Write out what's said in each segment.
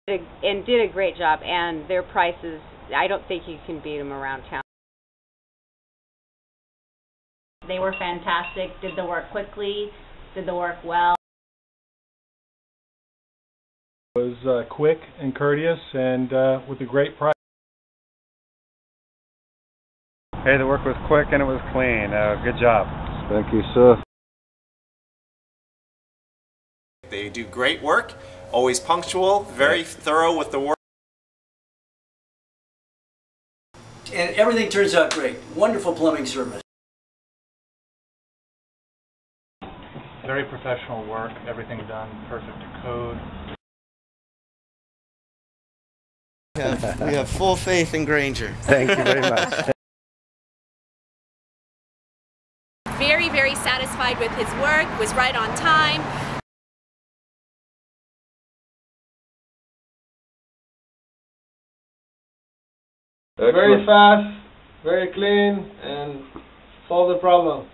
And did a great job, and their prices, I don't think you can beat them around town. They were fantastic, did the work quickly, did the work well. It was quick and courteous and with a great price. Hey, the work was quick and it was clean. Good job. Thank you, sir. They do great work, always punctual, very thorough with the work. And everything turns out great. Wonderful plumbing service. Very professional work, everything done perfect to code. We have full faith in Granger. Thank you very much. Very, very satisfied with his work, was right on time. Very fast, very clean, and solve the problem.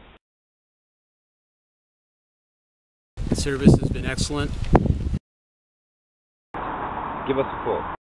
The service has been excellent. Give us a call.